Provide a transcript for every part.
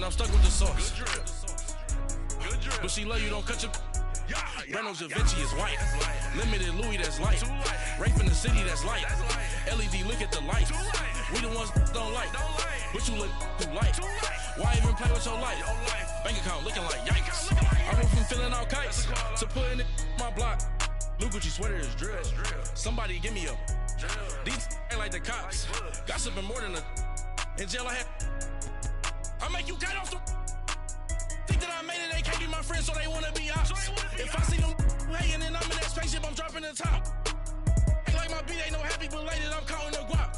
I'm stuck with the sauce. But she love you, don't cut your... Brando Da Vinci is white. Limited Louis, that's light. Rape in the city, that's light. LED, look at the lights. We the ones don't like. But you look too light. Why even play with your life? Bank account looking like yikes. I went from filling out kites to putting it in my block. Blue Gucci sweater is drill. Somebody give me a... These ain't like the cops. Gossiping more than a... In jail I had... I make you cut off the... Think that I made it, they can't be my friends, so they wanna be ops. If I see them hating and I'm in that spaceship, I'm dropping the top. Ain't like my beat, ain't no happy belated, I'm counting the guap.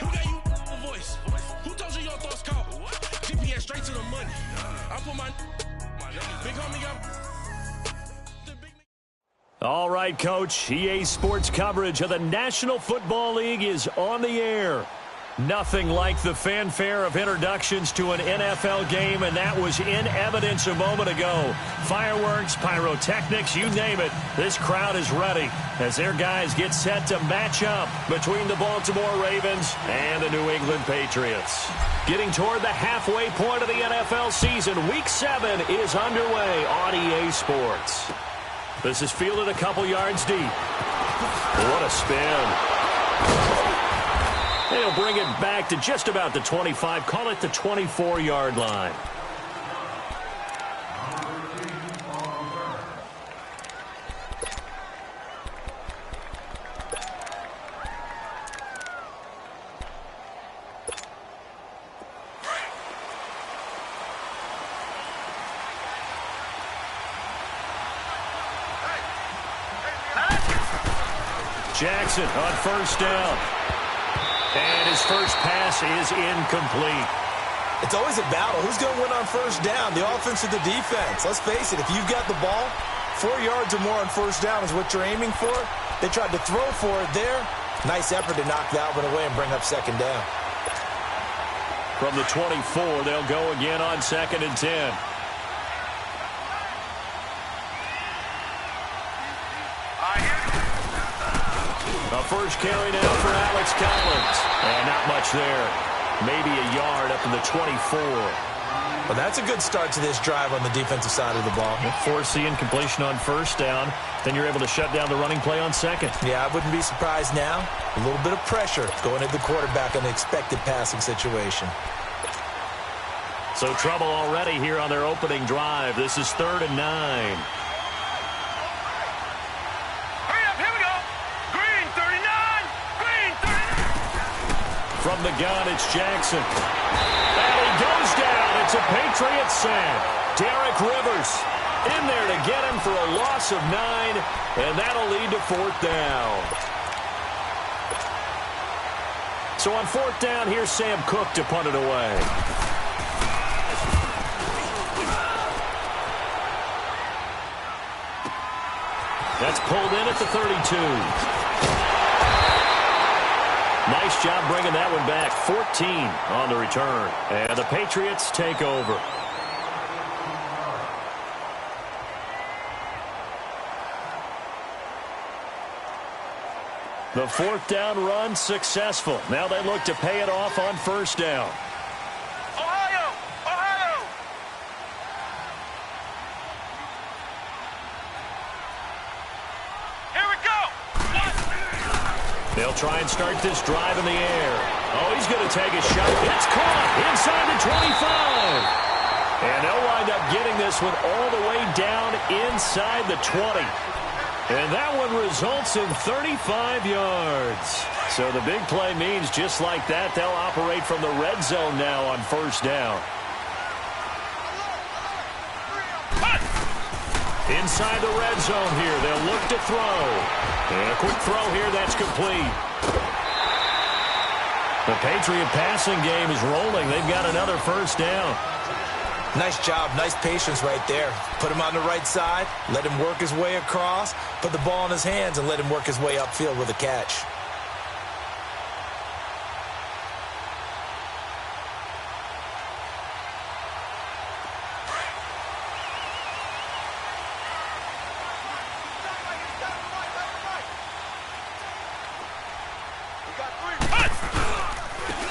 Who gave you a voice? Who told you your thoughts count? GPS straight to the money. I put my big homie got... All right, Coach. EA Sports coverage of the National Football League is on the air. Nothing like the fanfare of introductions to an NFL game, and that was in evidence a moment ago. Fireworks, pyrotechnics, you name it. This crowd is ready as their guys get set to match up between the Baltimore Ravens and the New England Patriots. Getting toward the halfway point of the NFL season, Week 7 is underway on EA Sports. This is fielded a couple yards deep. What a spin. They'll bring it back to just about the 25, call it the 24-yard line. Jackson on first down. And his first pass is incomplete. It's always a battle. Who's going to win on first down, the offense or the defense? Let's face it, if you've got the ball, 4 yards or more on first down is what you're aiming for. They tried to throw for it there. Nice effort to knock that one away and bring up second down. From the 24, they'll go again on 2nd and 10. A first carry now for Alex Collins. And not much there. Maybe a yard up in the 24. Well, that's a good start to this drive on the defensive side of the ball. Force the incompletion on first down. Then you're able to shut down the running play on second. Yeah, I wouldn't be surprised now. A little bit of pressure going at the quarterback on the expected passing situation. So trouble already here on their opening drive. This is 3rd and 9. From the gun, it's Jackson. And he goes down. It's a Patriots sack. Derek Rivers in there to get him for a loss of 9, and that'll lead to 4th down. So on 4th down, here's Sam Cook to punt it away. That's pulled in at the 32. Nice job bringing that one back. 14 on the return. And the Patriots take over. The 4th down run successful. Now they look to pay it off on first down. Ohio! Ohio! Here we go! They'll try and start this drive in the air. Oh, he's going to take a shot. It's caught inside the 25. And they'll wind up getting this one all the way down inside the 20. And that one results in 35 yards. So the big play means just like that, they'll operate from the red zone now on first down. Inside the red zone here, they'll look to throw. And a quick throw here, that's complete. The Patriot passing game is rolling. They've got another first down. Nice job, nice patience right there. Put him on the right side, let him work his way across, put the ball in his hands, and let him work his way upfield with a catch.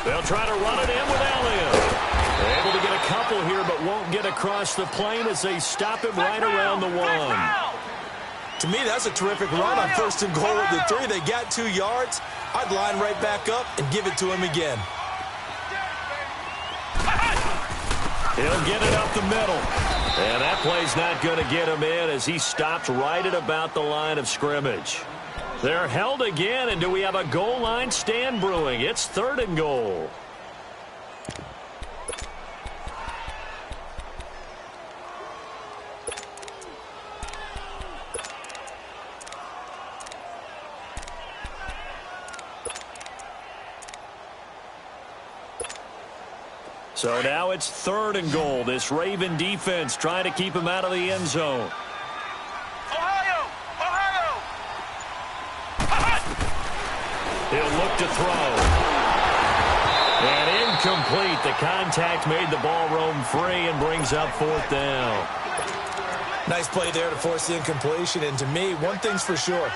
They'll try to run it in with Elliott. Able to get a couple couple here, but won't get across the plane as they stop him right around the 1. To me, that's a terrific run on 1st and goal at the 3. They got 2 yards. I'd line right back up and give it to him again. He'll get it up the middle. And that play's not going to get him in as he stopped right at about the line of scrimmage. They're held again, and do we have a goal line stand brewing? It's 3rd and goal. So now it's 3rd and goal. This Raven defense trying to keep him out of the end zone. He'll look to throw. And incomplete. The contact made the ball roam free and brings up 4th down. Nice play there to force the incompletion. And to me, one thing's for sure.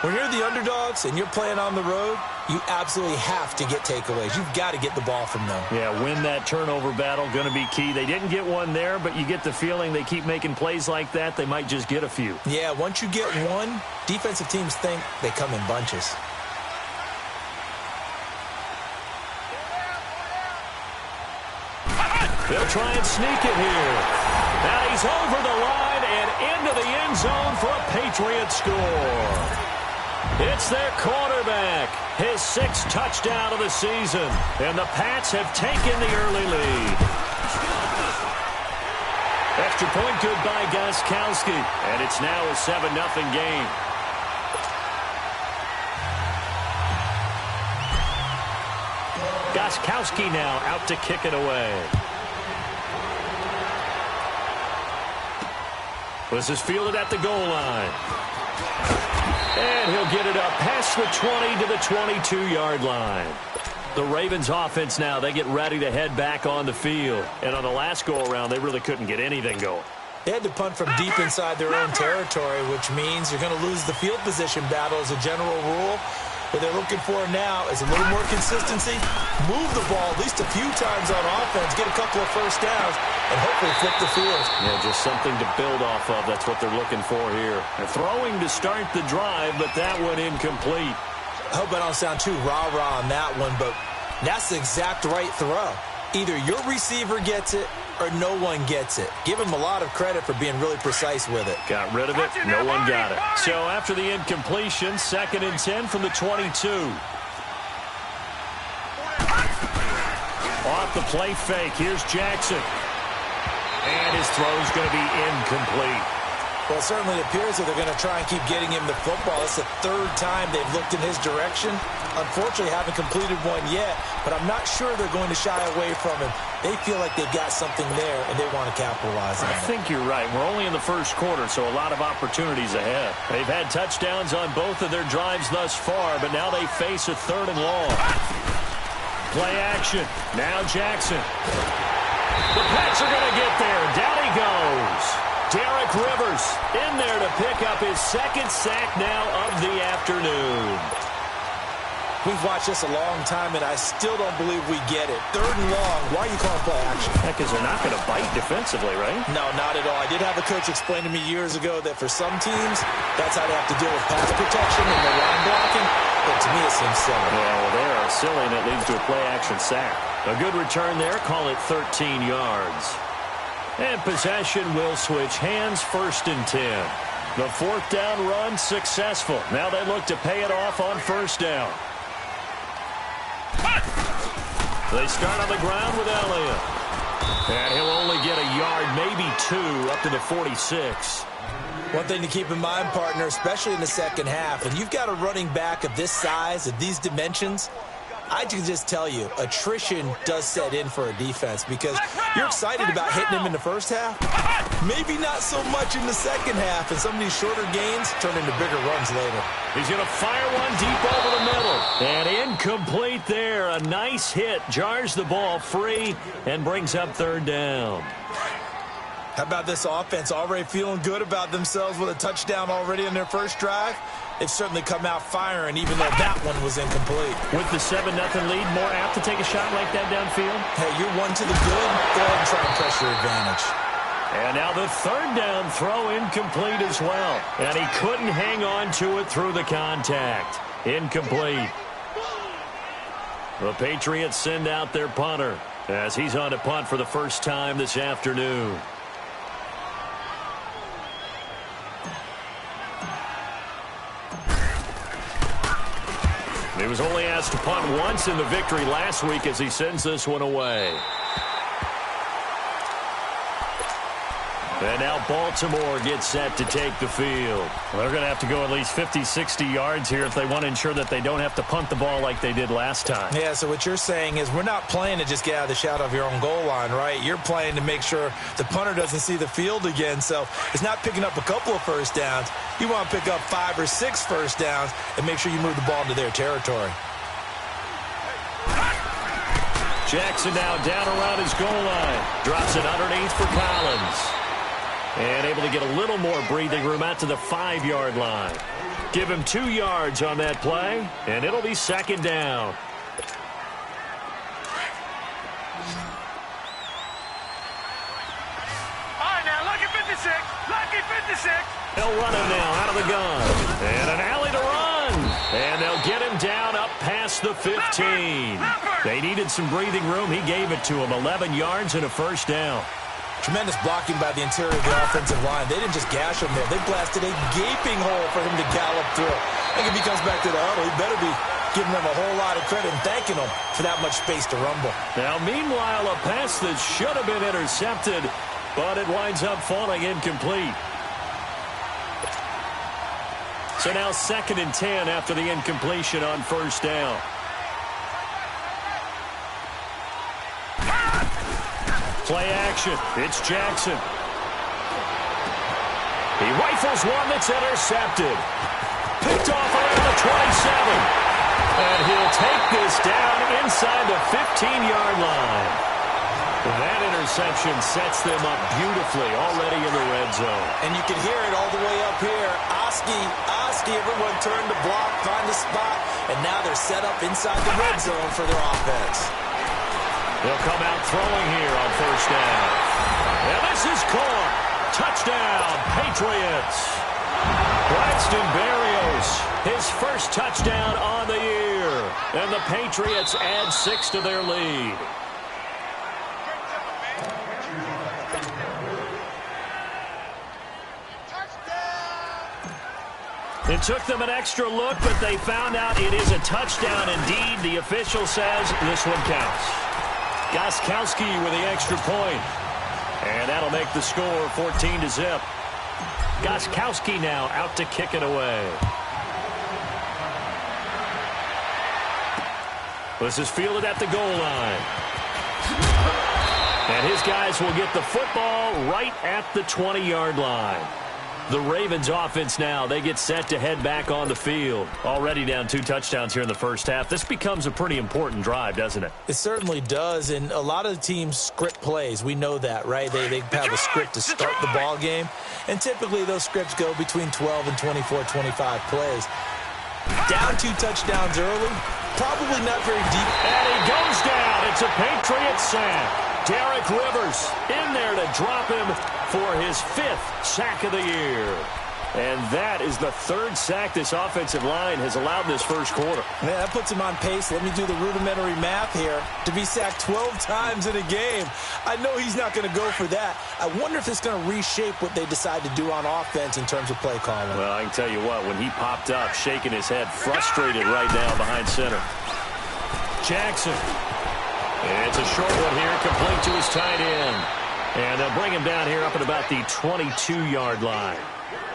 When you're the underdogs and you're playing on the road, you absolutely have to get takeaways. You've got to get the ball from them. Yeah, win that turnover battle, going to be key. They didn't get one there, but you get the feeling they keep making plays like that, they might just get a few. Yeah, once you get one, defensive teams think they come in bunches. They'll try and sneak it here. Now he's over the line and into the end zone for a Patriots score. It's their quarterback, his 6th touchdown of the season, and the Pats have taken the early lead. Extra point good by Gostkowski, and it's now a 7-0 game. Gostkowski now out to kick it away. This is fielded at the goal line. And he'll get it up past the 20 to the 22-yard line. The Ravens offense now, they get ready to head back on the field. And on the last go-around, they really couldn't get anything going. They had to punt from deep inside their own territory, which means you're going to lose the field position battle as a general rule. What they're looking for now is a little more consistency, move the ball at least a few times on offense, get a couple of first downs, and hopefully flip the field. Yeah, just something to build off of. That's what they're looking for here. They're throwing to start the drive, but that one incomplete. I hope I don't sound too rah-rah on that one, but that's the exact right throw. Either your receiver gets it or no one gets it. Give him a lot of credit for being really precise with it. Got rid of it. No one got it. So after the incompletion, 2nd and 10 from the 22. Off the play fake. Here's Jackson. And his throw's going to be incomplete. Well, it certainly appears that they're going to try and keep getting him the football. It's the 3rd time they've looked in his direction. Unfortunately, haven't completed one yet, but I'm not sure they're going to shy away from him. They feel like they've got something there, and they want to capitalize on it. I think you're right. We're only in the 1st quarter, so a lot of opportunities ahead. They've had touchdowns on both of their drives thus far, but now they face a 3rd and long. Play action. Now Jackson. The Pats are going to get there. Down he goes. Derek Rivers in there to pick up his 2nd sack now of the afternoon. We've watched this a long time, and I still don't believe we get it. 3rd and long. Why are you calling play action? Because they're not going to bite defensively, right? No, not at all. I did have a coach explain to me years ago that for some teams, that's how they have to deal with pass protection and the line blocking. But to me, it seems silly. Yeah, well, they are silly, and it leads to a play-action sack. A good return there. Call it 13 yards. And possession will switch hands. 1st and 10. The 4th down run successful. Now they look to pay it off on 1st down. They start on the ground with Elliott. And he'll only get a yard, maybe 2, up to the 46. One thing to keep in mind, partner, especially in the 2nd half, and you've got a running back of this size, of these dimensions, I can just tell you, attrition does set in for a defense because you're excited about hitting him in the 1st half. Maybe not so much in the 2nd half, and some of these shorter gains turn into bigger runs later. He's going to fire one deep over the middle. And incomplete there. A nice hit. Jars the ball free and brings up 3rd down. How about this offense already feeling good about themselves with a touchdown already in their first drive? They've certainly come out firing, even though that one was incomplete. With the 7-0 lead, more apt to take a shot like that downfield? Hey, you're one to the good. Go ahead and try and press your advantage. And now the third down throw incomplete as well. And he couldn't hang on to it through the contact. Incomplete. The Patriots send out their punter as he's on to punt for the first time this afternoon. He was only asked to punt once in the victory last week as he sends this one away. And now Baltimore gets set to take the field. Well, they're going to have to go at least 50, 60 yards here if they want to ensure that they don't have to punt the ball like they did last time. Yeah, so what you're saying is we're not playing to just get out of the shadow of your own goal line, right? You're playing to make sure the punter doesn't see the field again. So it's not picking up a couple of first downs. You want to pick up 5 or 6 first downs and make sure you move the ball into their territory. Jackson now down around his goal line. Drops it underneath for Collins. And able to get a little more breathing room out to the 5-yard line. Give him 2 yards on that play, and it'll be second down. All right, now, lucky 56. Lucky 56. They'll run him now out of the gun. And an alley to run. And they'll get him down up past the 15. They needed some breathing room. He gave it to him. 11 yards and a first down. Tremendous blocking by the interior of the offensive line. They didn't just gash him there. They blasted a gaping hole for him to gallop through. I think if he comes back to the huddle, he better be giving them a whole lot of credit and thanking them for that much space to rumble. Now, meanwhile, a pass that should have been intercepted, but it winds up falling incomplete. So now 2nd and 10 after the incompletion on first down. Play action. It's Jackson. He rifles one that's intercepted. Picked off around the 27. And he'll take this down inside the 15-yard line. That interception sets them up beautifully already in the red zone. And you can hear it all the way up here. Oski, everyone turned to block, find a spot, and now they're set up inside the red zone for their offense. They'll come out throwing here on first down. And this is caught. Touchdown, Patriots. Braxton Berrios, his first touchdown on the year. And the Patriots add 6 to their lead. It took them an extra look, but they found out it is a touchdown indeed. The official says this one counts. Gostkowski with the extra point. And that'll make the score 14-0. Gostkowski now out to kick it away. This is fielded at the goal line. And his guys will get the football right at the 20-yard line. The Ravens offense now, they get set to head back on the field. Already down 2 touchdowns here in the first half. This becomes a pretty important drive, doesn't it? It certainly does, and a lot of the teams script plays. We know that, right? They have a script to start the ball game, and typically those scripts go between 12 and 24, 25 plays. Down 2 touchdowns early, probably not very deep. And he goes down. It's a Patriots sack. Derek Rivers in there to drop him for his 5th sack of the year. And that is the 3rd sack this offensive line has allowed in this first quarter. Yeah, that puts him on pace. Let me do the rudimentary math here. To be sacked 12 times in a game, I know he's not going to go for that. I wonder if it's going to reshape what they decide to do on offense in terms of play calling. Well, I can tell you what, when he popped up, shaking his head, frustrated right now behind center. Jackson. It's a short one here, complete to his tight end. And they'll bring him down here up at about the 22-yard line.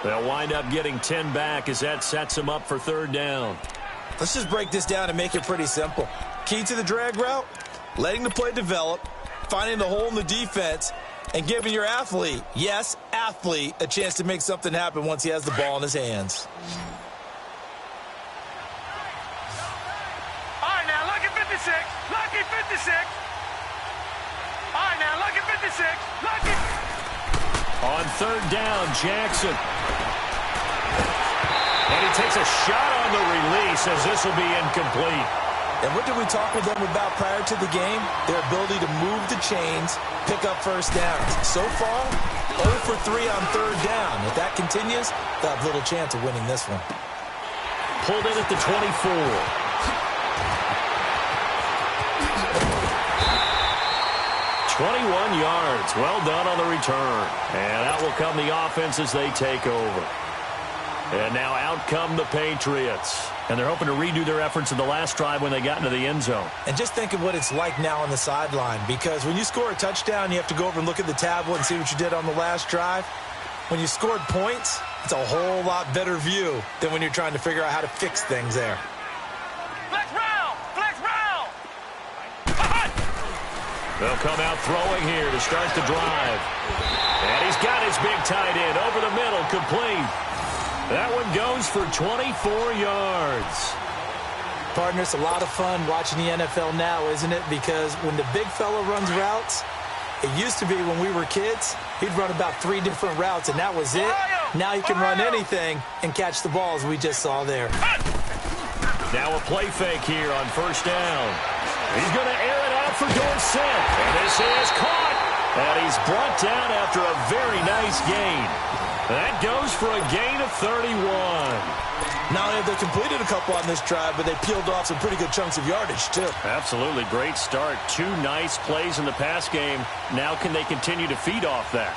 They'll wind up getting 10 back as that sets them up for 3rd down. Let's just break this down and make it pretty simple. Key to the drag route, letting the play develop, finding the hole in the defense, and giving your athlete, yes, athlete, a chance to make something happen once he has the ball in his hands. All right, now, lucky 56. Lucky 56. All right, now, lucky 56. Lucky. On third down, Jackson. And he takes a shot on the release as this will be incomplete. And what did we talk with them about prior to the game? Their ability to move the chains, pick up first downs. So far, 0 for 3 on third down. If that continues, they'll have little chance of winning this one. Pulled in at the 24. 21 yards. Well done on the return. And out will come the offense as they take over. And now out come the Patriots. And they're hoping to redo their efforts in the last drive when they got into the end zone. And just think of what it's like now on the sideline. Because when you score a touchdown, you have to go over and look at the tablet and see what you did on the last drive. When you scored points, it's a whole lot better view than when you're trying to figure out how to fix things there. Flex round! Flex round! They'll come out throwing here to start the drive. And he's got his big tight end over the middle, complete. That one goes for 24 yards. Partner, it's a lot of fun watching the NFL now, isn't it? Because when the big fella runs routes, it used to be when we were kids, he'd run about 3 different routes, and that was it. Now he can run anything and catch the balls we just saw there. Now a play fake here on first down. He's going to air it out for Dorsett. And this is caught. And he's brought down after a very nice gain. That goes for a gain of 31. Not only have they completed a couple on this drive, but they peeled off some pretty good chunks of yardage, too. Absolutely. Great start. 2 nice plays in the pass game. Now can they continue to feed off that?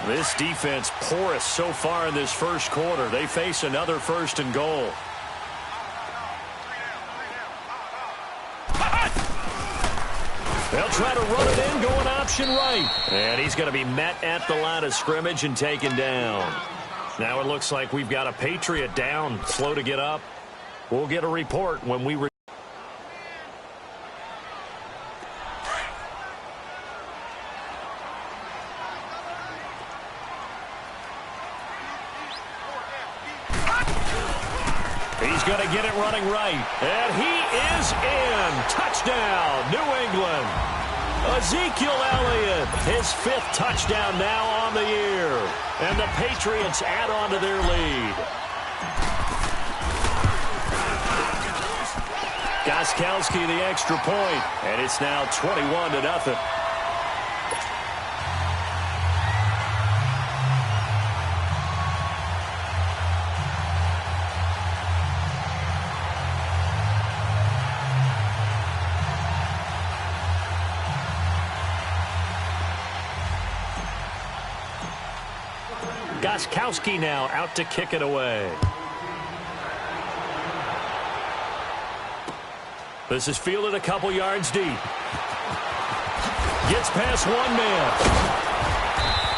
This defense porous so far in this first quarter. They face another first and goal. They'll try to run it in, going option right. And he's going to be met at the line of scrimmage and taken down. Now it looks like we've got a Patriot down, slow to get up. We'll get a report when we return. He's going to get it running right. And he is in. Touchdown, New England. Ezekiel Elliott, his 5th touchdown now on the year. And the Patriots add on to their lead. Gostkowski the extra point. And it's now 21-0. Gostkowski now out to kick it away. This is fielded a couple yards deep. Gets past 1 man.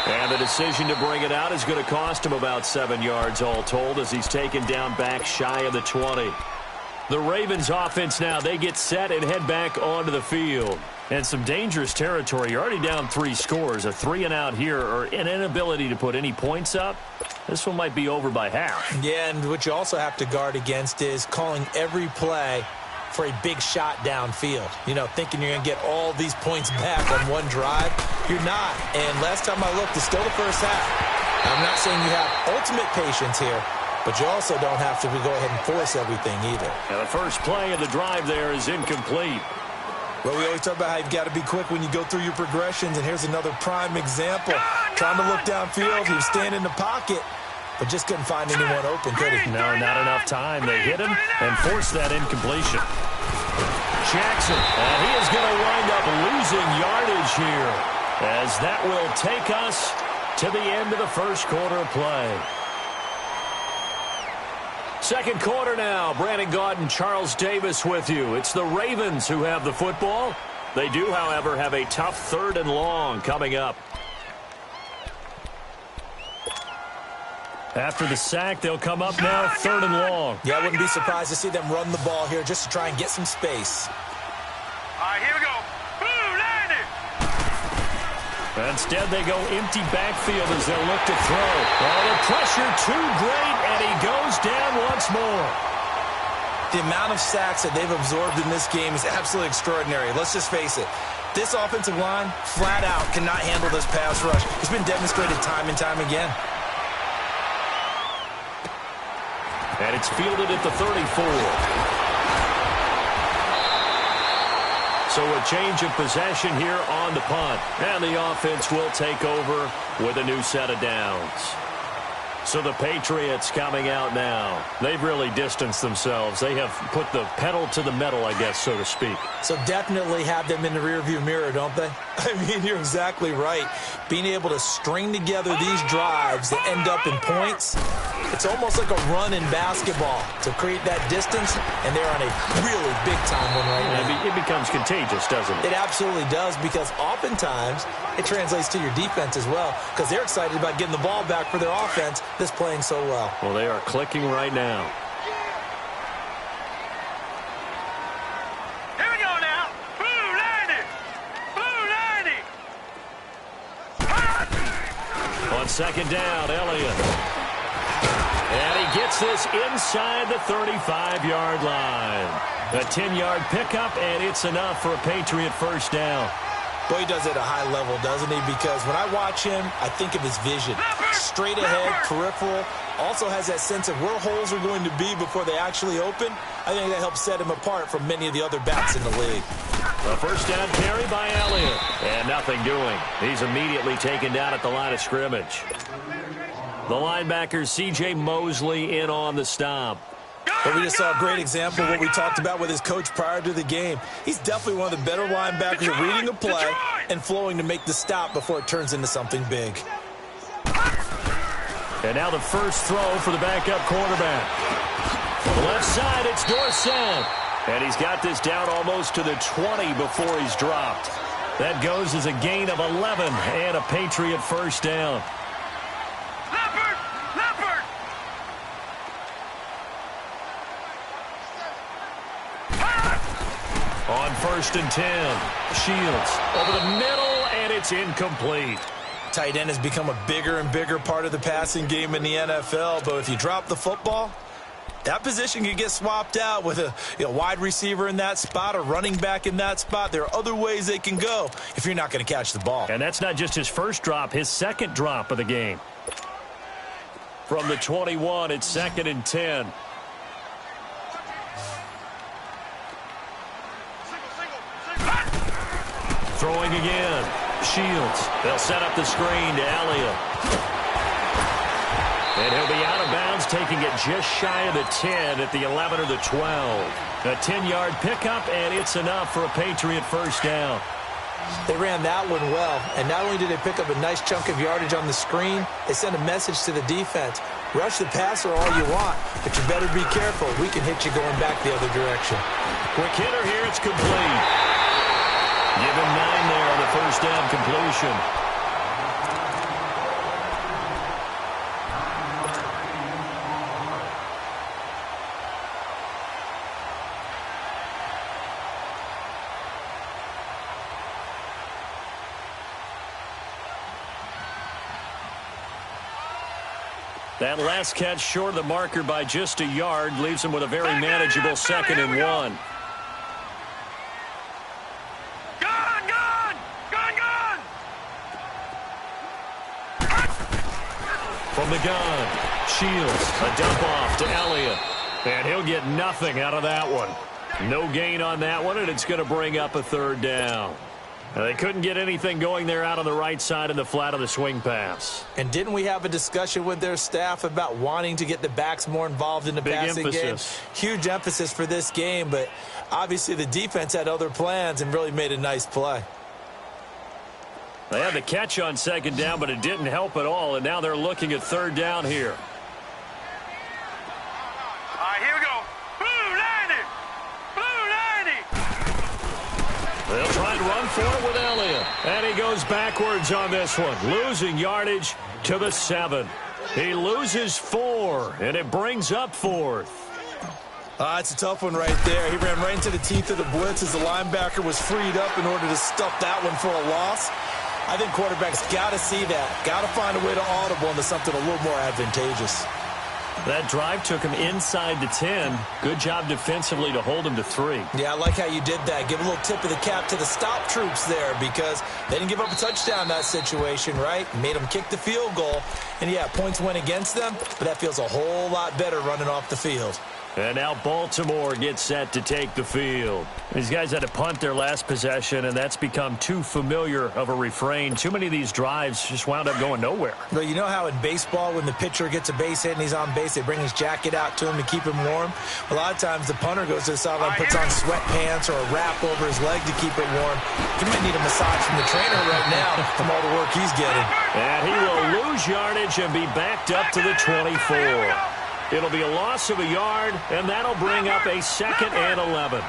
And the decision to bring it out is going to cost him about 7 yards all told as he's taken down back shy of the 20. The Ravens offense now, they get set and head back onto the field. And some dangerous territory. You're already down 3 scores. A 3-and-out here or an inability to put any points up. This one might be over by half. Yeah, and what you also have to guard against is calling every play for a big shot downfield. You know, thinking you're going to get all these points back on one drive. You're not. And last time I looked, it's still the first half. I'm not saying you have ultimate patience here, but you also don't have to go ahead and force everything either. Now the first play of the drive there is incomplete. Well, we always talk about how you've got to be quick when you go through your progressions, and here's another prime example. Trying to look downfield, he was standing in the pocket, but just couldn't find anyone open, could he? No, not enough time. They hit him and forced that incompletion. Jackson, and he is going to wind up losing yardage here, as that will take us to the end of the first quarter of play. Second quarter now. Brandon Gaudin, Charles Davis with you. It's the Ravens who have the football. They do, however, have a tough 3rd and long coming up. After the sack, they'll come up now 3rd and long. Yeah, I wouldn't be surprised to see them run the ball here just to try and get some space. All right, here we go. Boom, landed. Instead, they go empty backfield as they'll look to throw. Oh, the pressure too great, and he goes down once more. The amount of sacks that they've absorbed in this game is absolutely extraordinary. Let's just face it. This offensive line, flat out, cannot handle this pass rush. It's been demonstrated time and time again. And it's fielded at the 34. So a change of possession here on the punt. And the offense will take over with a new set of downs. So the Patriots coming out now. They've really distanced themselves. They have put the pedal to the metal, I guess, so to speak. So definitely have them in the rearview mirror, don't they? I mean, you're exactly right. Being able to string together these drives that end up in points, it's almost like a run in basketball to create that distance, and they're on a really big-time one right now. It becomes contagious, doesn't it? It absolutely does, because oftentimes it translates to your defense as well, because they're excited about getting the ball back for their offense that's playing so well. Well, they are clicking right now. Here we go now. Blue 90. Blue 90. On second down, Elliott. And he gets this inside the 35-yard line. A 10-yard pickup, and it's enough for a Patriot first down. Boy, he does it at a high level, doesn't he? Because when I watch him, I think of his vision. Straight ahead, peripheral. Also has that sense of where holes are going to be before they actually open. I think that helps set him apart from many of the other backs in the league. A first down carry by Elliott. And nothing doing. He's immediately taken down at the line of scrimmage. The linebacker, C.J. Mosley, in on the stop. But we just saw a great example of what we talked about with his coach prior to the game. He's definitely one of the better linebackers at reading a play and flowing to make the stop before it turns into something big. And now the first throw for the backup quarterback. On the left side, it's Dorsett. And he's got this down almost to the 20 before he's dropped. That goes as a gain of 11 and a Patriot first down. On first and 10, Shields over the middle, and it's incomplete. Tight end has become a bigger and bigger part of the passing game in the NFL, but if you drop the football, that position can get swapped out with a wide receiver in that spot, a running back in that spot. There are other ways they can go if you're not going to catch the ball. And that's not just his first drop, his second drop of the game. From the 21, it's second and 10. Throwing again. Shields. They'll set up the screen to Elliott. And he'll be out of bounds, taking it just shy of the 10 at the 11 or the 12. A 10-yard pickup, and it's enough for a Patriot first down. They ran that one well, and not only did they pick up a nice chunk of yardage on the screen, they sent a message to the defense. Rush the passer all you want, but you better be careful. We can hit you going back the other direction. Quick hitter here, it's complete. Give him 9 there on the first down completion. That last catch short of the marker by just a yard leaves him with a very manageable second and 1. From the gun, Shields, a dump off to Elliott. And he'll get nothing out of that one. No gain on that one, and it's going to bring up a third down. Now, they couldn't get anything going there out on the right side in the flat of the swing pass. And didn't we have a discussion with their staff about wanting to get the backs more involved in the passing game? Huge emphasis for this game, but obviously the defense had other plans and really made a nice play. They had the catch on second down, but it didn't help at all, and now they're looking at third down here. All right, here we go. Blue 90. Blue 90. They'll try and run for it with Elliott. And he goes backwards on this one, losing yardage to the 7. He loses 4, and it brings up 4th. It's a tough one right there. He ran right into the teeth of the blitz as the linebacker was freed up in order to stuff that one for a loss. I think quarterbacks got to see that, got to find a way to audible into something a little more advantageous. That drive took him inside the 10. Good job defensively to hold him to 3. Yeah, I like how you did that. Give a little tip of the cap to the stop troops there because they didn't give up a touchdown in that situation, right? Made them kick the field goal. And, yeah, points went against them, but that feels a whole lot better running off the field. And now Baltimore gets set to take the field. These guys had to punt their last possession, and that's become too familiar of a refrain. Too many of these drives just wound up going nowhere. But you know how in baseball when the pitcher gets a base hit and he's on base, they bring his jacket out to him to keep him warm? A lot of times the punter goes to the sideline, puts on sweatpants or a wrap over his leg to keep it warm. He might need a massage from the trainer right now from all the work he's getting. And he will lose yardage and be backed up to the 24. It'll be a loss of a yard, and that'll bring up a 2nd and 11.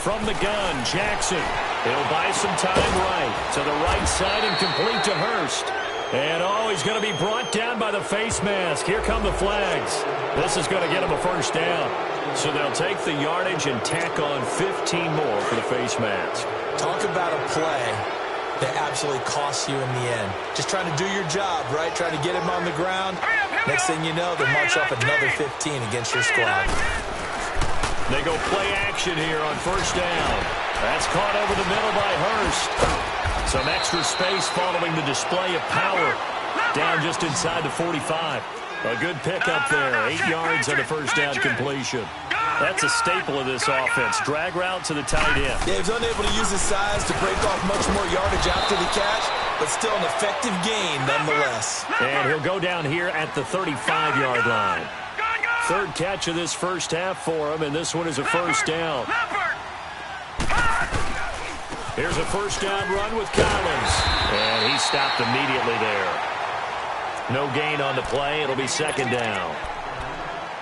From the gun, Jackson. He'll buy some time right to the right side and complete to Hurst. And, he's going to be brought down by the face mask. Here come the flags. This is going to get him a first down. So they'll take the yardage and tack on 15 more for the face mask. Talk about a play that absolutely costs you in the end. Just trying to do your job, right? Trying to get him on the ground. Next thing you know, they march off another 15 against your squad. They go play action here on first down. That's caught over the middle by Hurst. Some extra space following the display of power. Down just inside the 45. A good pickup there. 8 yards on the first down completion. That's a staple of this offense. Drag route to the tight end. Yeah, he was unable to use his size to break off much more yardage after the catch, but still an effective gain nonetheless. And he'll go down here at the 35-yard line. 3rd catch of this first half for him, and this one is a first down. Here's a first down run with Collins. And he stopped immediately there. No gain on the play. It'll be 2nd down.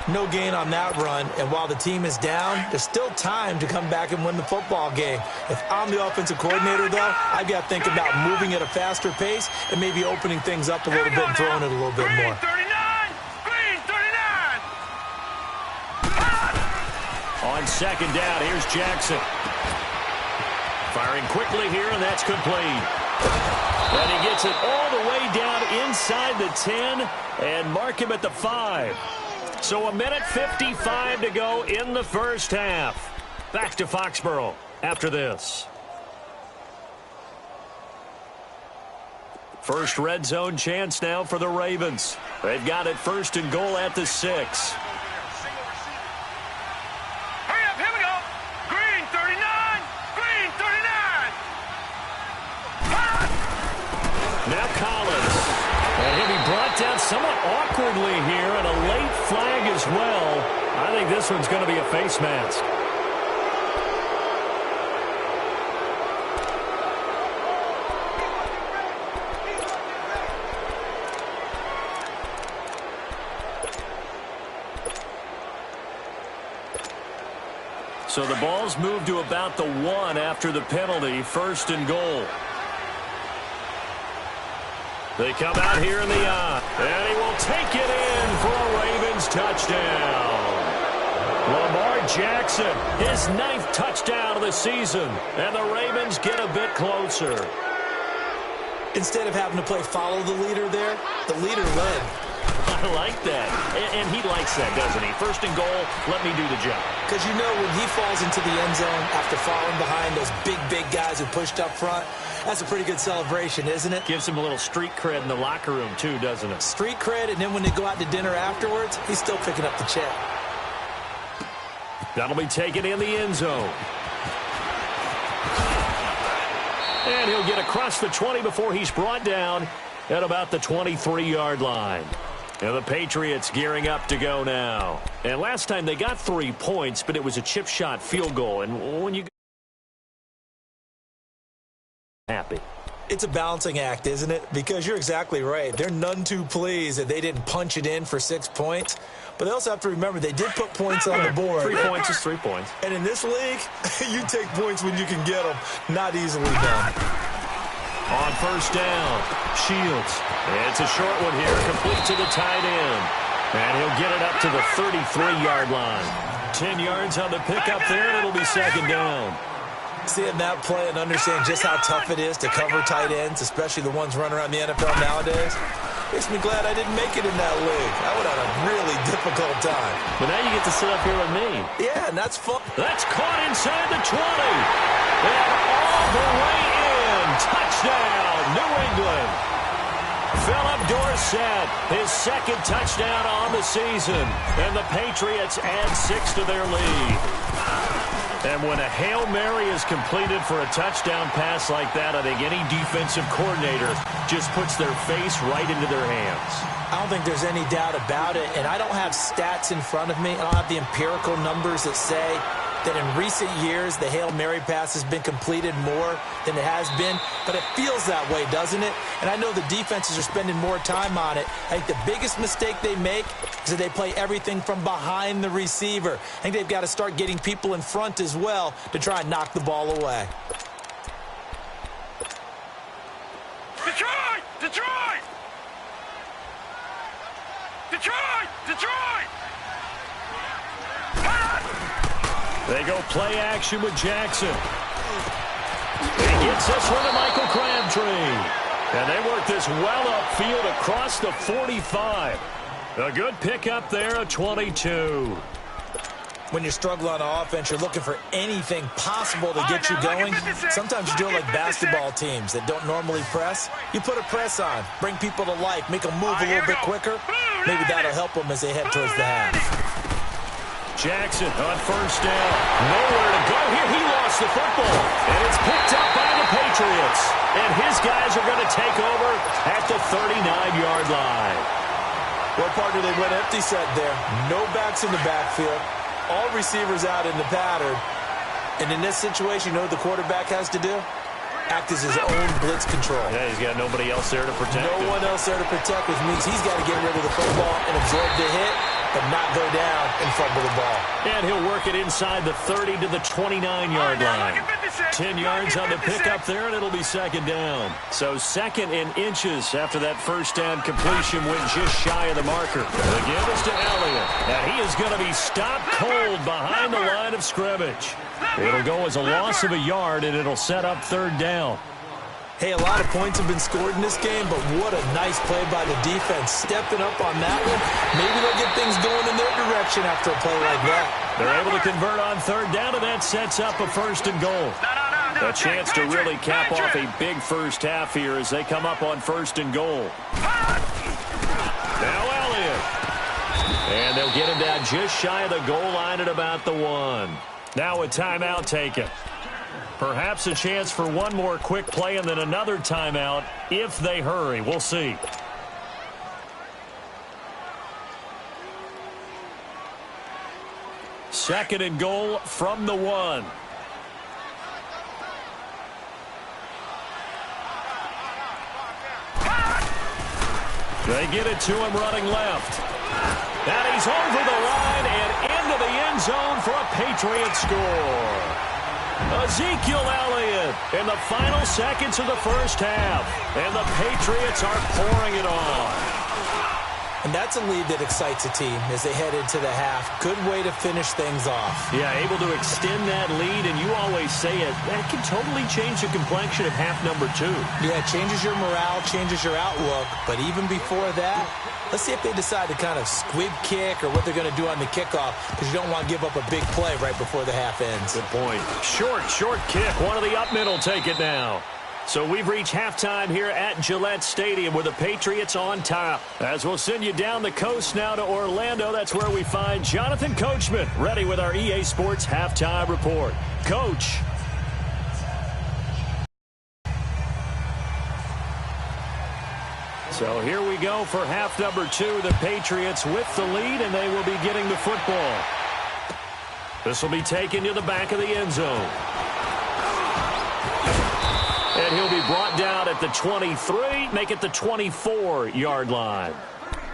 No gain on that run, and while the team is down, there's still time to come back and win the football game. If I'm the offensive coordinator, though, I've got to think about moving at a faster pace and maybe opening things up a little bit and throwing it a little bit more. Green 39. On 2nd down, here's Jackson. Firing quickly here, and that's complete. And he gets it all the way down inside the 10 and mark him at the 5. So 1:55 to go in the first half. Back to Foxborough after this. First red zone chance now for the Ravens. They've got it 1st and goal at the 6. Hurry up, here we go. Green 39. Green 39. Now Collins. And he'll be brought down somewhat awkwardly here, and a late flag as well. I think this one's going to be a face mask. So the ball's moved to about the 1 after the penalty, 1st and goal. They come out here in the eye, and he will take it in for a Ravens touchdown. Lamar Jackson, his 9th touchdown of the season, and the Ravens get a bit closer. Instead of having to play follow the leader there, the leader led. I like that. And he likes that, doesn't he? 1st and goal, let me do the job. Because you know when he falls into the end zone after falling behind those big guys who pushed up front, that's a pretty good celebration, isn't it? Gives him a little street cred in the locker room, too, doesn't it? Street cred, and then when they go out to dinner afterwards, he's still picking up the check. That'll be taken in the end zone. And he'll get across the 20 before he's brought down at about the 23-yard line. And the Patriots gearing up to go now. And last time they got 3 points, but it was a chip shot field goal. And when you happy. It's a balancing act, isn't it? Because you're exactly right. They're none too pleased that they didn't punch it in for 6 points. But they also have to remember they did put points on the board. 3 points is 3 points. And in this league, you take points when you can get them. Not easily done. On first down, Shields. It's a short one here, complete to the tight end. And he'll get it up to the 33-yard line. 10 yards on the pickup there, and it'll be 2nd down. Seeing that play and understand just how tough it is to cover tight ends, especially the ones running around the NFL nowadays, makes me glad I didn't make it in that league. I would have had a really difficult time. But now you get to sit up here with me. Yeah, and that's fun. That's caught inside the 20. And all the way in. Touchdown, New England. Philip Dorsett, his second touchdown on the season. And the Patriots add 6 to their lead. And when a Hail Mary is completed for a touchdown pass like that, I think any defensive coordinator just puts their face right into their hands. I don't think there's any doubt about it, and I don't have stats in front of me. I don't have the empirical numbers that say that in recent years the Hail Mary pass has been completed more than it has been, but it feels that way, doesn't it? And I know the defenses are spending more time on it. I think the biggest mistake they make is that they play everything from behind the receiver. I think they've got to start getting people in front as well to try and knock the ball away. Detroit! Detroit! Detroit! Detroit! They go play action with Jackson. He gets this one to Michael Crabtree. And they work this well upfield across the 45. A good pickup there, a 22. When you're struggling on offense, you're looking for anything possible to get you going. Sometimes you do it like basketball teams that don't normally press. You put a press on, bring people to life, make them move a little bit quicker. Maybe that'll help them as they head towards the half. Jackson on first down. Nowhere to go here. He lost the football. And it's picked up by the Patriots. And his guys are going to take over at the 39-yard line. What partner they went empty set there. No backs in the backfield. All receivers out in the pattern. And in this situation, you know what the quarterback has to do? Act as his own blitz control. Yeah, he's got nobody else there to protect him. No one else there to protect, which means he's got to get rid of the football and absorb the hit, but not go down and fumble the ball. And he'll work it inside the 30 to the 29-yard line. 10 yards on the pickup there, and it'll be second down. So second in inches after that first down completion went just shy of the marker. The give is to Elliott, and he is going to be stopped cold behind the line of scrimmage. It'll go as a loss of a yard, and it'll set up third down. Hey, a lot of points have been scored in this game, but what a nice play by the defense. Stepping up on that one, maybe they'll get things going in their direction after a play like that. They're able to convert on third down, and that sets up a first and goal. A chance to really cap off a big first half here as they come up on first and goal. Now Elliott. And they'll get him down just shy of the goal line at about the 1. Now a timeout taken. Perhaps a chance for one more quick play and then another timeout if they hurry. We'll see. Second and goal from the 1. They get it to him running left. And he's over the line and into the end zone for a Patriots score. Ezekiel Elliott in the final seconds of the first half. And the Patriots are pouring it on. And that's a lead that excites a team as they head into the half. Good way to finish things off. Yeah, able to extend that lead, and you always say it, that can totally change the complexion of half number 2. Yeah, it changes your morale, changes your outlook. But even before that, let's see if they decide to kind of squib kick or what they're going to do on the kickoff, because you don't want to give up a big play right before the half ends. Good point. Short kick. One of the up middle take it now. So we've reached halftime here at Gillette Stadium with the Patriots on top. As we'll send you down the coast now to Orlando, that's where we find Jonathan Coachman ready with our EA Sports Halftime Report. Coach. So here we go for half number 2. The Patriots with the lead, and they will be getting the football. This will be taken to the back of the end zone. And he'll be brought down at the 23, make it the 24-yard line.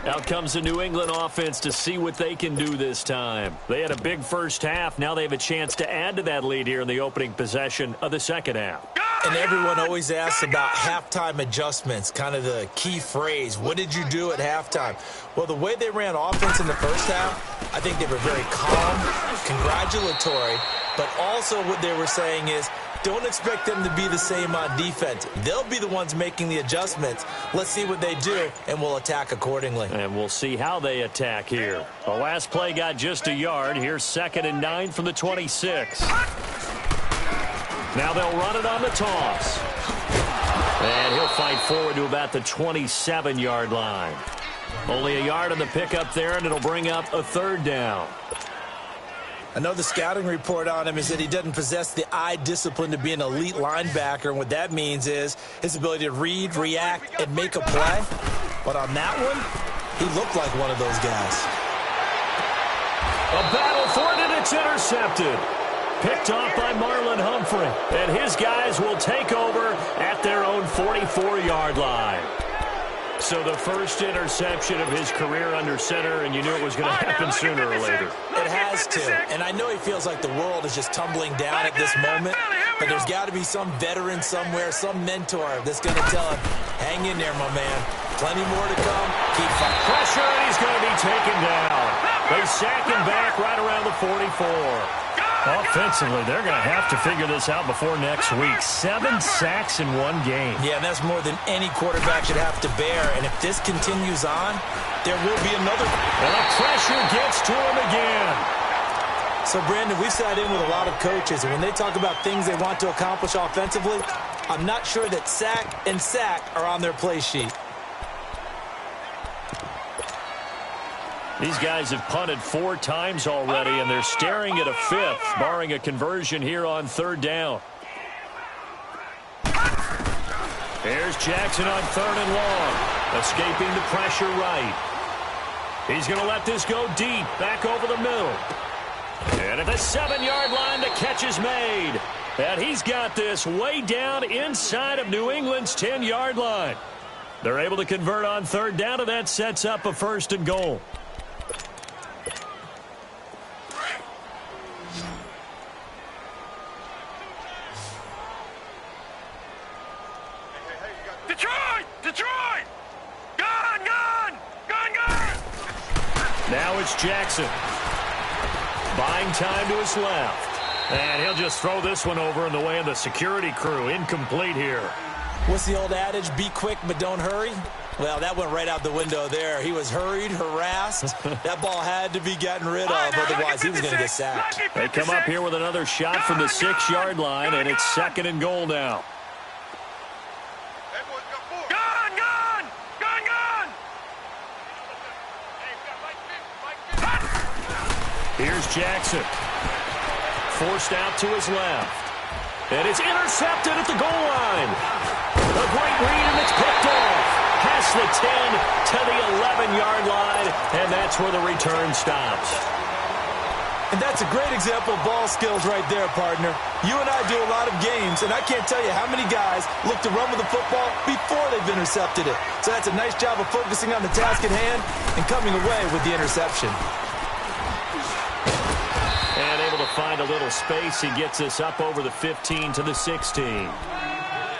Out comes the New England offense to see what they can do this time. They had a big first half. Now they have a chance to add to that lead here in the opening possession of the second half. And everyone always asks about halftime adjustments, kind of the key phrase. What did you do at halftime? Well, the way they ran offense in the first half, I think they were very calm, congratulatory, But also what they were saying is, don't expect them to be the same on defense. They'll be the ones making the adjustments. Let's see what they do, and we'll attack accordingly. And we'll see how they attack here. The last play got just a yard. Here's 2nd and 9 from the 26. Now they'll run it on the toss. And he'll fight forward to about the 27-yard line. Only a yard on the pickup there, and it'll bring up a 3rd down. I know the scouting report on him is that he doesn't possess the eye discipline to be an elite linebacker, and what that means is his ability to read, react, and make a play. But on that one, he looked like one of those guys. A battle for it, and it's intercepted. Picked off by Marlon Humphrey, and his guys will take over at their own 44-yard line. So the first interception of his career under center, and you knew it was going to happen sooner or later. It has to, and I know he feels like the world is just tumbling down at this moment, but there's got to be some veteran somewhere, some mentor that's going to tell him, hang in there, my man. Plenty more to come. Keep fighting. Pressure, and he's going to be taken down. They sack him back right around the 44. Offensively, they're going to have to figure this out before next week. 7 sacks in one game. Yeah, and that's more than any quarterback should have to bear. And if this continues on, there will be another. And the pressure gets to him again. So, Brandon, we've sat in with a lot of coaches, and when they talk about things they want to accomplish offensively, I'm not sure that sack and sack are on their play sheet. These guys have punted 4 times already, and they're staring at a 5th, barring a conversion here on 3rd down. Here's Jackson on 3rd and long, escaping the pressure right. He's going to let this go deep, back over the middle. And at the 7-yard line, the catch is made. And he's got this way down inside of New England's 10-yard line. They're able to convert on 3rd down, and that sets up a 1st and goal. Detroit! Gun! Now it's Jackson. Buying time to his left. And he'll just throw this one over in the way of the security crew. Incomplete here. What's the old adage? Be quick, but don't hurry? Well, that went right out the window there. He was hurried, harassed. That ball had to be gotten rid of, otherwise he was going to get sacked. They come up here with another shot from the 6-yard line, and it's 2nd and goal now. Here's Jackson. Forced out to his left. And it's intercepted at the goal line. A great read, and it's picked off. Past the 10 to the 11-yard line, and that's where the return stops. And that's a great example of ball skills right there, partner. You and I do a lot of games, and I can't tell you how many guys look to run with the football before they've intercepted it. So that's a nice job of focusing on the task at hand and coming away with the interception. And able to find a little space. He gets us up over the 15 to the 16.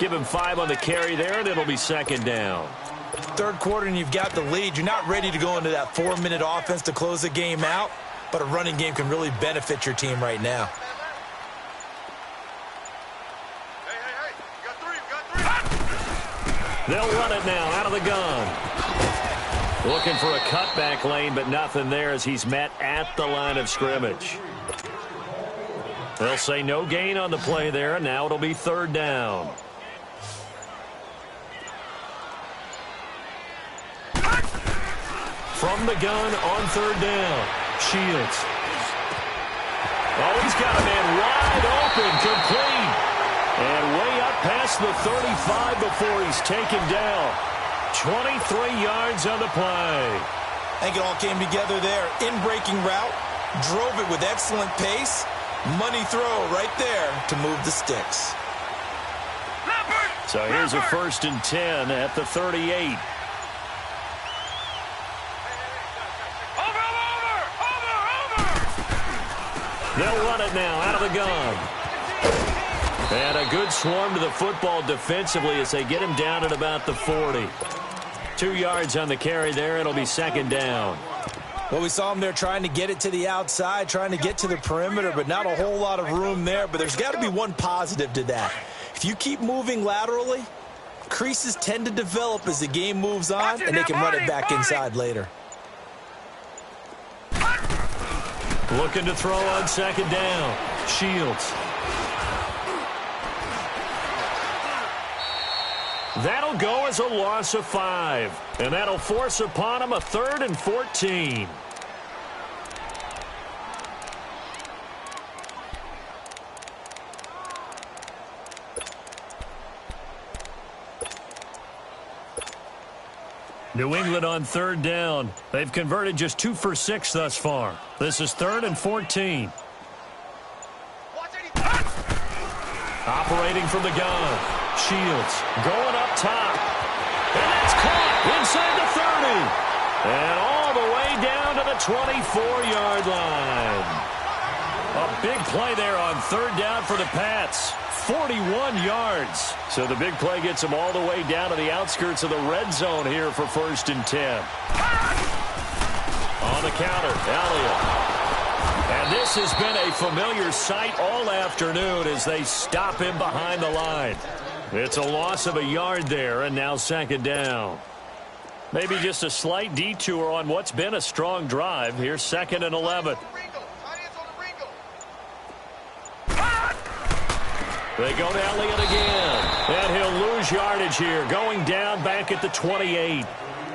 Give him 5 on the carry there, and it'll be 2nd down. 3rd quarter, and you've got the lead. You're not ready to go into that 4-minute offense to close the game out, but a running game can really benefit your team right now. Hey, you got 3. They'll run it now out of the gun. Looking for a cutback lane, but nothing there as he's met at the line of scrimmage. They'll say no gain on the play there, and now it'll be 3rd down. From the gun on 3rd down, Shields. Oh, he's got a man wide open, complete. And way up past the 35 before he's taken down. 23 yards on the play. I think it all came together there. In-breaking route, drove it with excellent pace. Money throw right there to move the sticks. So here's a 1st and 10 at the 38. They'll run it now out of the gun. And a good swarm to the football defensively as they get him down at about the 40. 2 yards on the carry there. It'll be 2nd down. Well, we saw him there trying to get it to the outside, trying to get to the perimeter, but not a whole lot of room there. But there's got to be one positive to that. If you keep moving laterally, creases tend to develop as the game moves on, and they can run it back inside later. Looking to throw on second down. Shields. That'll go as a loss of 5. And that'll force upon him a 3rd and 14. New England on 3rd down. They've converted just 2 for 6 thus far. This is 3rd and 14. Operating from the gun. Shields going up top. And that's caught inside the 30. And all the way down to the 24-yard line. A big play there on 3rd down for the Pats. 41 yards. So the big play gets them all the way down to the outskirts of the red zone here for 1st and 10. On the counter, Elliott. And this has been a familiar sight all afternoon as they stop him behind the line. It's a loss of a yard there, and now 2nd down. Maybe just a slight detour on what's been a strong drive. Here's 2nd and 11. They go to Elliott again. And he'll lose yardage here, going down back at the 28.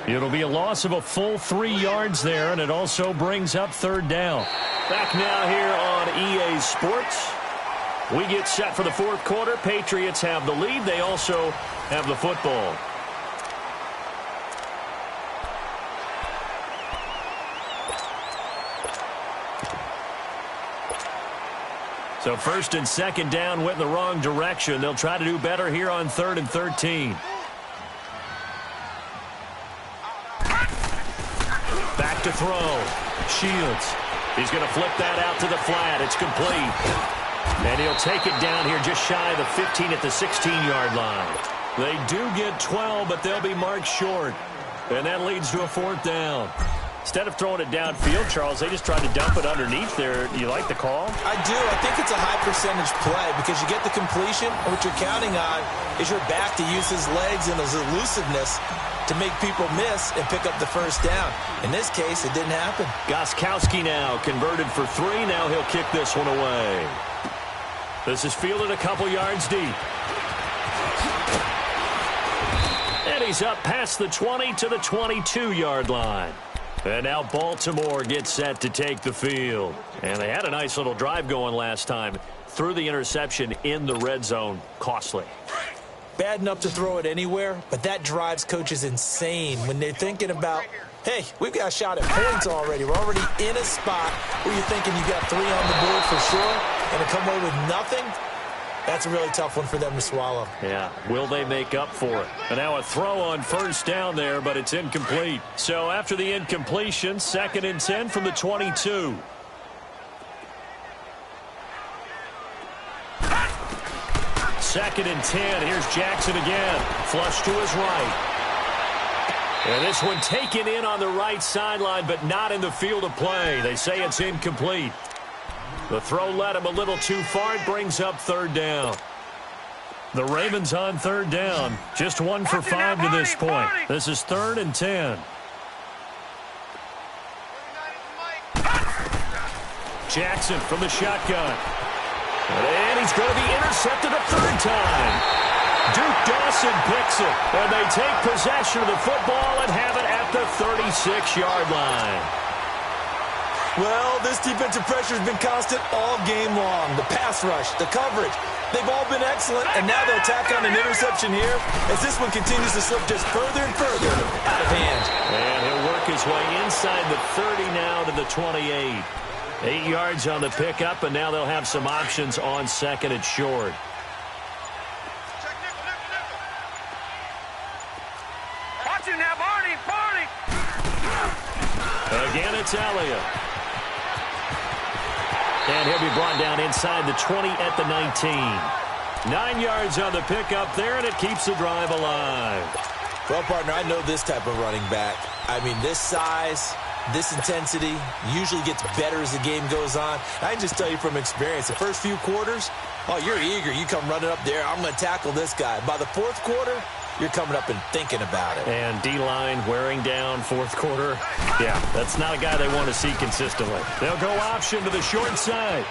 It'll be a loss of a full 3 yards there, and it also brings up 3rd down. Back now here on EA Sports. We get set for the 4th quarter. Patriots have the lead. They also have the football. So 1st and 2nd down went in the wrong direction. They'll try to do better here on 3rd and 13. Back to throw. Shields. He's going to flip that out to the flat. It's complete. And he'll take it down here just shy of the 15 at the 16-yard line. They do get 12, but they'll be marked short. And that leads to a 4th down. Instead of throwing it downfield, Charles, they just tried to dump it underneath there. Do you like the call? I do. I think it's a high-percentage play because you get the completion, and what you're counting on is your back to use his legs and his elusiveness to make people miss and pick up the 1st down. In this case, it didn't happen. Gostkowski now converted for 3. Now he'll kick this one away. This is fielded a couple yards deep. And he's up past the 20 to the 22-yard line. And now Baltimore gets set to take the field. And they had a nice little drive going last time. Threw the interception in the red zone. Costly. Bad enough to throw it anywhere, but that drives coaches insane when they're thinking about, hey, we've got a shot at points already. We're already in a spot where you're thinking you got 3 on the board for sure, and to come away with nothing, that's a really tough one for them to swallow. Yeah, will they make up for it? And now a throw on 1st down there, but it's incomplete. So after the incompletion, 2nd and 10 from the 22. Second and 10. Here's Jackson again. Flush to his right. And this one taken in on the right sideline, but not in the field of play. They say it's incomplete. The throw led him a little too far. It brings up 3rd down. The Ravens on 3rd down. Just 1 for 5 to this point. This is 3rd and 10. Jackson from the shotgun. And he's going to be intercepted a 3rd time. Duke Dawson picks it. And they take possession of the football and have it at the 36-yard line. Well, this defensive pressure has been constant all game long. The pass rush, the coverage, they've all been excellent, and now they'll tack on an interception here as this one continues to slip just further and further out of hand. And he'll work his way inside the 30 now to the 28. 8 yards on the pickup, and now they'll have some options on 2nd and short. Watch it now, Barney, Barney. Again, it's Elliott. And he'll be brought down inside the 20 at the 19. 9 yards on the pickup there, and it keeps the drive alive. Well, partner, I know this type of running back. I mean, this size, This intensity usually gets better as the game goes on. I can just tell you from experience, the first few quarters, oh, you're eager. You come running up there. I'm going to tackle this guy. By the fourth quarter, you're coming up and thinking about it. And D-line wearing down fourth quarter. Yeah, that's not a guy they want to see consistently. They'll go option to the short side.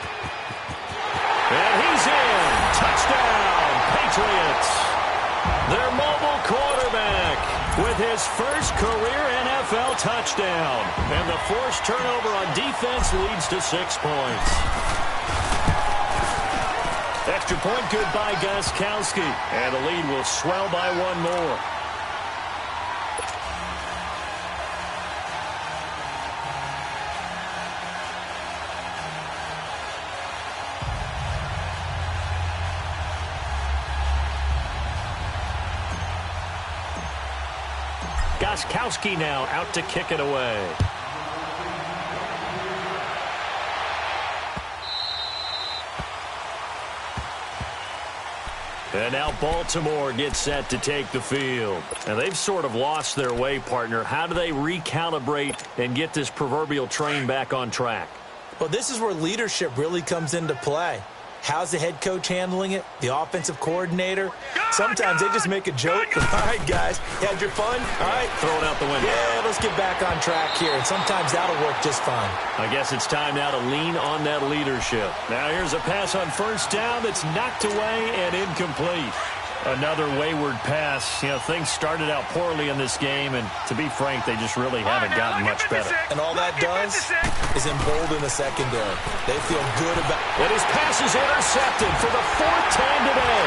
And he's in. Touchdown, Patriots. Their mobile quarterback with his first career NFL touchdown. And the forced turnover on defense leads to 6 points. Extra point good by Gostkowski. And the lead will swell by one more. Gostkowski now out to kick it away. And now Baltimore gets set to take the field. And they've sort of lost their way, partner. How do they recalibrate and get this proverbial train back on track? Well, this is where leadership really comes into play. How's the head coach handling it? The offensive coordinator? Sometimes they just make a joke. All right, guys, you had your fun? All right. Throw it out the window. Yeah, let's get back on track here. And sometimes that'll work just fine. I guess it's time now to lean on that leadership. Now here's a pass on first down that's knocked away and incomplete. Another wayward pass. You know, things started out poorly in this game, and to be frank, they just really haven't gotten much better. And all that does is embolden the secondary. They feel good about it. And his pass is intercepted for the fourth time today.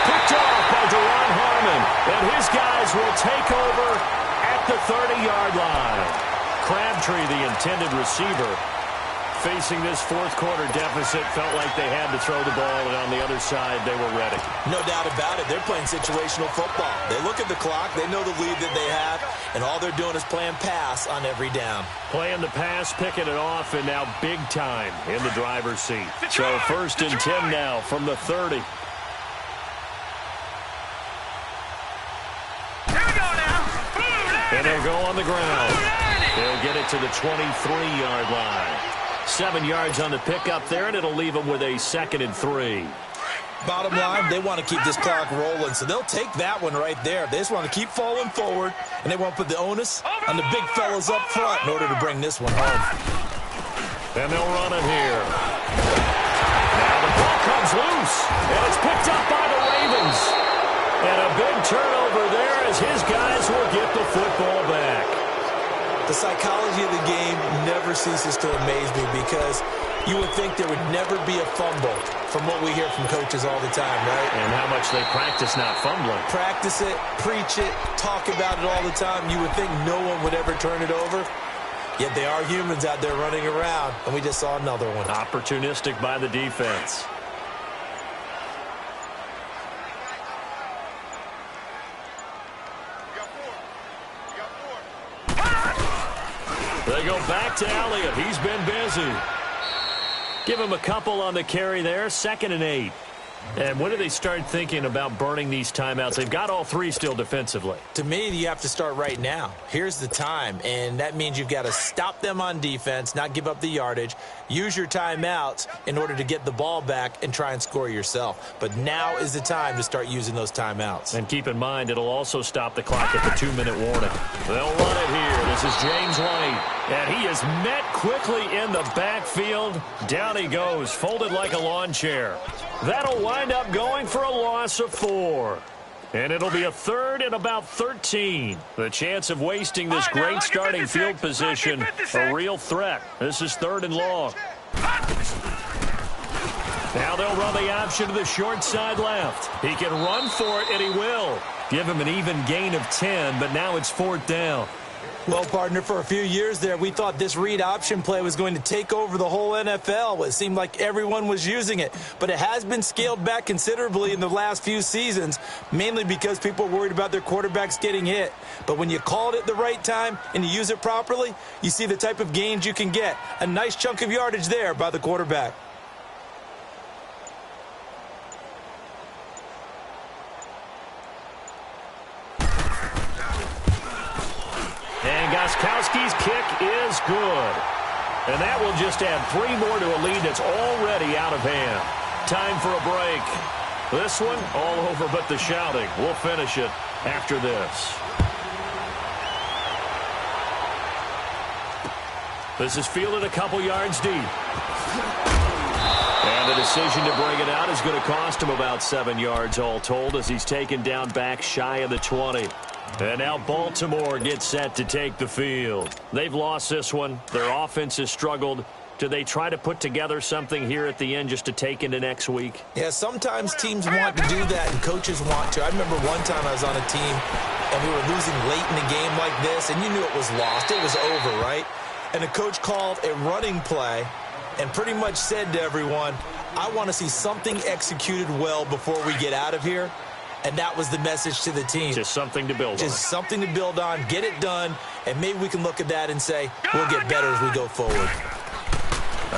Picked off by Deron Harmon, and his guys will take over at the 30-yard line. Crabtree, the intended receiver, facing this fourth quarter deficit, felt like they had to throw the ball, and on the other side, they were ready. No doubt about it. They're playing situational football. They look at the clock. They know the lead that they have, and all they're doing is playing pass on every down. Playing the pass, picking it off, and now big time in the driver's seat. So first and 10 now from the 30. And they'll go on the ground. They'll get it to the 23-yard line. 7 yards on the pickup there, and it'll leave them with a 2nd and 3. Bottom line, they want to keep this clock rolling, so they'll take that one right there. They just want to keep falling forward, and they won't put the onus on the big fellas up front in order to bring this one home. And they'll run it here. Now the ball comes loose, and it's picked up by the Ravens. And a big turnover there as his guys will get the football back. The psychology of the game never ceases to amaze me because you would think there would never be a fumble from what we hear from coaches all the time, right? And how much they practice not fumbling. Practice it, preach it, talk about it all the time. You would think no one would ever turn it over. Yet they are humans out there running around, and we just saw another one. Opportunistic by the defense. They go back to Elliott. He's been busy. Give him a couple on the carry there. 2nd and 8. And when do they start thinking about burning these timeouts? They've got all three still defensively. To me, you have to start right now. Here's the time, and that means you've got to stop them on defense, not give up the yardage, use your timeouts in order to get the ball back and try and score yourself. But now is the time to start using those timeouts. And keep in mind, it'll also stop the clock at the 2-minute warning. They'll run it here. This is James White, and he is met quickly in the backfield. Down he goes, folded like a lawn chair. That'll wind up going for a loss of 4. And it'll be a 3rd and about 13. The chance of wasting this great starting field position, a real threat. This is 3rd and long. Now they'll run the option to the short side left. He can run for it, and he will. Give him an even gain of 10, but now it's 4th down. Well, partner, for a few years there, we thought this read option play was going to take over the whole NFL. It seemed like everyone was using it, but it has been scaled back considerably in the last few seasons, mainly because people are worried about their quarterbacks getting hit. But when you call it at the right time and you use it properly, you see the type of gains you can get. A nice chunk of yardage there by the quarterback. Trubisky's kick is good. And that will just add 3 more to a lead that's already out of hand. Time for a break. This one, all over but the shouting. We'll finish it after this. This is fielded a couple yards deep. And the decision to bring it out is going to cost him about 7 yards all told as he's taken down back shy of the 20. And now Baltimore gets set to take the field. They've lost this one. Their offense has struggled. Do they try to put together something here at the end just to take into next week? Yeah, sometimes teams want to do that and coaches want to. I remember one time I was on a team and we were losing late in a game like this, and you knew it was lost. It was over, right? And the coach called a running play and pretty much said to everyone, I want to see something executed well before we get out of here. And that was the message to the team. Just something to build on. Just something to build on, get it done, and maybe we can look at that and say, we'll get better as we go forward.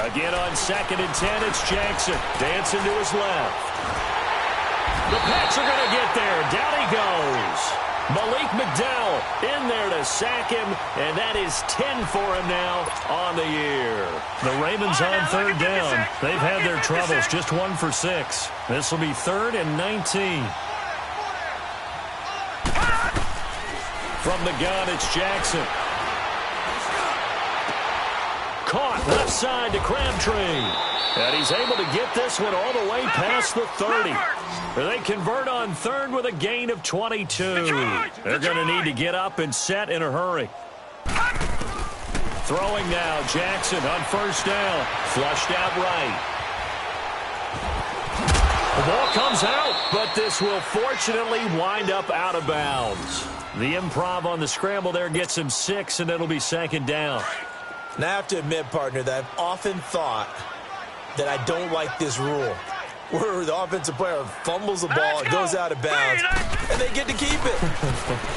Again on 2nd and 10, it's Jackson dancing to his left. The Pats are going to get there. Down he goes. Malik McDowell in there to sack him, and that is 10 for him now on the year. The Ravens on 3rd down. They've had their troubles, just 1 for 6. This will be 3rd and 19. From the gun, it's Jackson. Caught left side to Crabtree. And he's able to get this one all the way past the 30. They convert on 3rd with a gain of 22. They're going to need to get up and set in a hurry. Throwing now, Jackson on 1st down. Flushed out right. The ball comes out, but this will fortunately wind up out of bounds. The improv on the scramble there gets him 6, and it'll be 2nd down. Now, I have to admit, partner, that I've often thought that I don't like this rule, where the offensive player fumbles the ball, it goes out of bounds, and they get to keep it.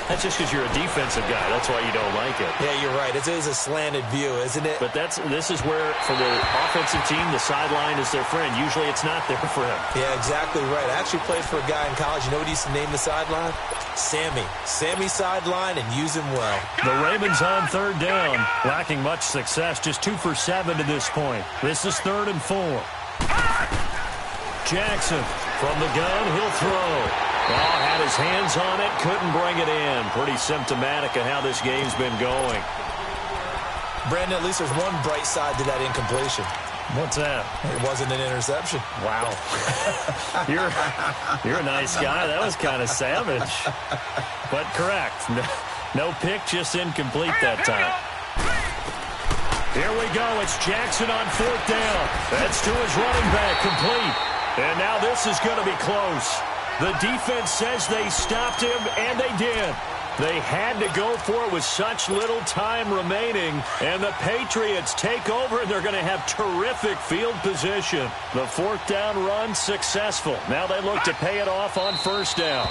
That's just because you're a defensive guy. That's why you don't like it. Yeah, you're right. It is a slanted view, isn't it? But this is where, for the offensive team, the sideline is their friend. Usually it's not there for him. Yeah, exactly right. I actually played for a guy in college. You know what he used to name the sideline? Sammy. Sammy sideline, and use him well. The Ravens on 3rd down. Lacking much success. Just 2 for 7 to this point. This is 3rd and 4. Jackson from the gun. He'll throw. Well, had his hands on it. Couldn't bring it in. Pretty symptomatic of how this game's been going. Brandon, at least there's one bright side to that incompletion. What's that? It wasn't an interception. Wow. You're a nice guy. That was kind of savage. But correct. No pick, just incomplete that time. Here we go. It's Jackson on 4th down. That's to his running back, complete. And now this is going to be close. The defense says they stopped him, and they did. They had to go for it with such little time remaining, and the Patriots take over, and they're going to have terrific field position. The 4th down run successful. Now they look to pay it off on 1st down.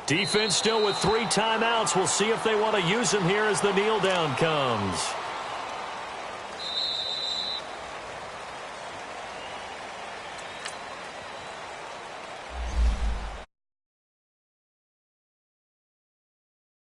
Defense still with 3 timeouts. We'll see if they want to use them here as the kneel down comes.